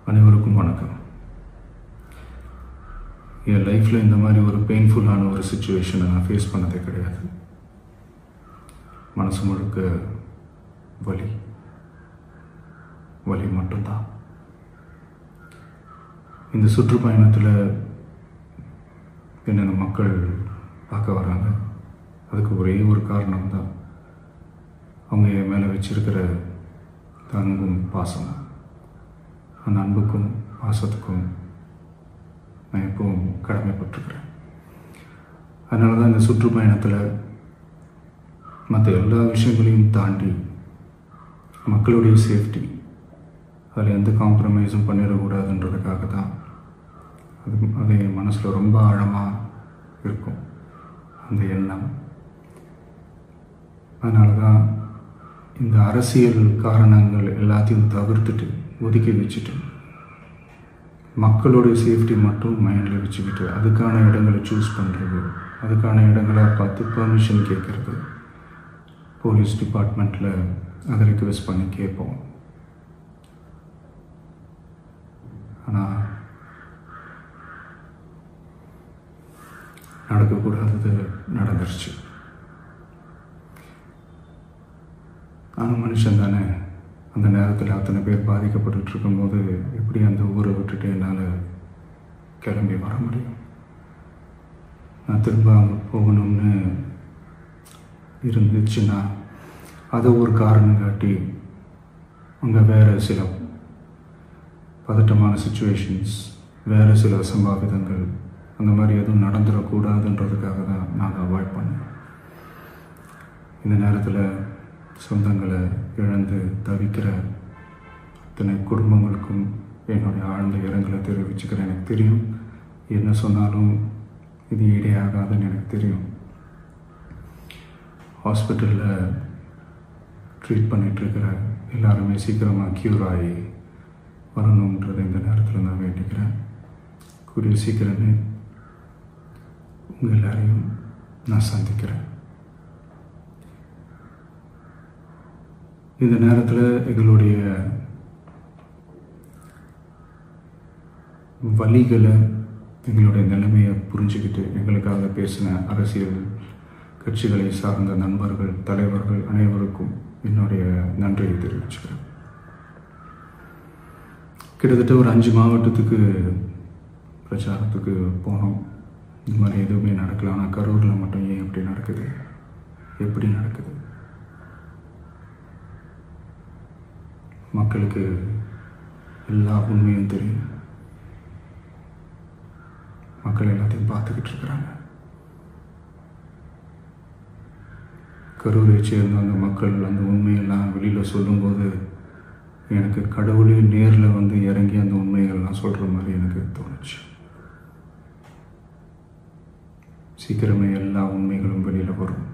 அனைவருக்கும் வணக்கம். என் லைஃப்பில் இந்த மாதிரி ஒரு பெயின்ஃபுல்லான ஒரு சுச்சுவேஷனை நான் ஃபேஸ் பண்ணதே கிடையாது. மனசு முழுக்க வலி வலி மட்டும்தான். இந்த சுற்றுப்பயணத்தில் என்னென்ன மக்கள் பார்க்க வராங்க, அதுக்கு ஒரே ஒரு காரணம் தான், அவங்க என் மேலே வச்சிருக்கிற அன்பும் பாசமும். அந்த அன்புக்கும் பாசத்துக்கும் நான் எப்பவும் கடமைப்பட்டிருக்கிறேன். அதனால தான் இந்த சுற்றுப்பயணத்தில் மற்ற எல்லா விஷயங்களையும் தாண்டி மக்களுடைய சேஃப்டி, அதில் எந்த காம்ப்ரமைஸும் பண்ணிடக்கூடாதுன்றதுக்காக தான் அது என் மனசில் ரொம்ப ஆழமாக இருக்கும் அந்த எண்ணம். அதனால தான் இந்த அரசியல் காரணங்கள் எல்லாத்தையும் தவிர்த்துட்டு ஒதுக்கி வச்சுட்டு மக்களுடைய சேஃப்டி மட்டும் மைண்டில் வச்சுக்கிட்டு அதுக்கான இடங்களை சூஸ் பண்ணுறது, அதுக்கான இடங்களை பார்த்து பெர்மிஷன் கேட்குறது, போலீஸ் டிபார்ட்மெண்ட்டில் அதை ரிக்வெஸ்ட் பண்ணி கேட்போம். ஆனால் நடக்கக்கூடாதது நடந்துருச்சு. ஆனால் மனுஷன் தானே, அந்த நேரத்தில் அத்தனை பேர் பாதிக்கப்பட்டு இருக்கும்போது எப்படி அந்த ஊரை விட்டுட்டு என்னால் கிளம்பி வர முடியும்? நான் திரும்ப அங்கே போகணும்னு இருந்துச்சுன்னா அதை ஒரு காரணம் காட்டி அங்கே வேறு சில பதட்டமான சுச்சுவேஷன்ஸ், வேறு சில அசம்பாவிதங்கள் அந்த மாதிரி எதுவும் நடந்துடக்கூடாதுன்றதுக்காக தான் நான் அவாய்ட் பண்ணேன். இந்த நேரத்தில் சொந்தங்களை இழந்து தவிக்கிற அத்தனை குடும்பங்களுக்கும் என்னுடைய ஆழ்ந்த இரங்கலை தெரிவிச்சுக்கிறேன். எனக்கு தெரியும், என்ன சொன்னாலும் இது ஈடேயாகாதுன்னு எனக்கு தெரியும். ஹாஸ்பிட்டலில் ட்ரீட் பண்ணிகிட்ருக்கிற எல்லாருமே சீக்கிரமாக க்யூர் ஆகி வரணுன்றதை இந்த நேரத்தில் நான் வேண்டிக்கிறேன். கூடிய சீக்கிரமே உங்கள் எல்லாரையும் நான் சந்திக்கிறேன். இந்த நேரத்தில் எங்களுடைய வலிகளை, எங்களுடைய நிலைமையை புரிஞ்சுக்கிட்டு எங்களுக்காக பேசின அரசியல் கட்சிகளை சார்ந்த நண்பர்கள், தலைவர்கள் அனைவருக்கும் என்னுடைய நன்றியை தெரிவிச்சுக்கிறேன். கிட்டத்தட்ட ஒரு 5 மாவட்டத்துக்கு பிரச்சாரத்துக்கு போனோம். இந்த மாதிரி எதுவுமே நடக்கல. ஆனால் கரூரில் மட்டும் ஏன் எப்படி நடக்குது, எப்படி நடக்குது? மக்களுக்கு எல்லா உண்மையும் தெரியும். மக்கள் எல்லாத்தையும் பார்த்துக்கிட்டு இருக்கிறாங்க. கரூரை சேர்ந்த அந்த மக்கள் அந்த உண்மையெல்லாம் வெளியில் சொல்லும்போது எனக்கு கடவுளே நேரில் வந்து இறங்கி அந்த உண்மைகள்லாம் சொல்கிற மாதிரி எனக்கு தோணுச்சு. சீக்கிரமே எல்லா உண்மைகளும் வெளியில் வரும்.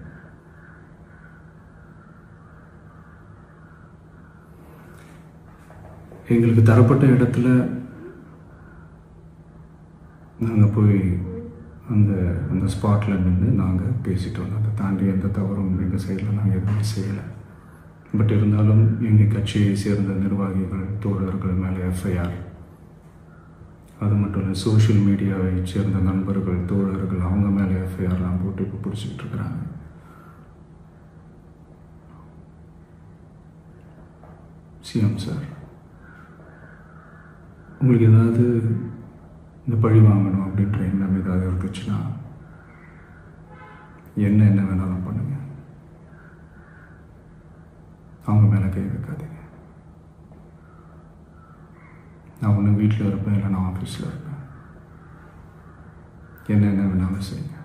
எங்களுக்கு தரப்பட்ட இடத்துல நாங்கள் போய் அந்த ஸ்பாட்டில் நின்று நாங்கள் பேசிட்டு வந்தோம். அதை தாண்டி எந்த தவறும் எங்கள் சைடில் நாங்கள் எதுவுமே செய்யலை. பட் இருந்தாலும் எங்கள் கட்சியை சேர்ந்த நிர்வாகிகள், தோழர்கள் மேலே எஃப்ஐஆர், அது மட்டும் இல்லை சோஷியல் மீடியாவை சேர்ந்த நண்பர்கள், தோழர்கள் அவங்க மேலே எஃப்ஐஆர்லாம் போட்டு இப்போ பிடிச்சிக்கிட்டு இருக்கிறாங்க. சிஎம் சார், உங்களுக்கு ஏதாவது இந்த பழி வாங்கணும் அப்படின்ற எண்ணம் ஏதாவது இருந்துச்சுன்னா என்ன வேணாலும் பண்ணுங்க. அவங்க மேலே கை வைக்காதீங்க. நான் ஒன்று வீட்டில் இருப்பேன், இல்லை நான் ஆஃபீஸில் இருப்பேன். என்ன வேணாலும் செய்யுங்க.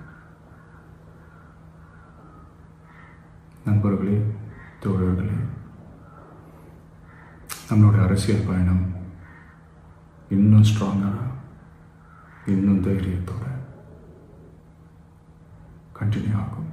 நண்பர்களே, தோழர்களே, நம்மளோட அரசியல் பயணம் இன்னும் ஸ்ட்ராங்காக, இன்னும் தைரியத்தோட கண்டினியூ ஆகும்.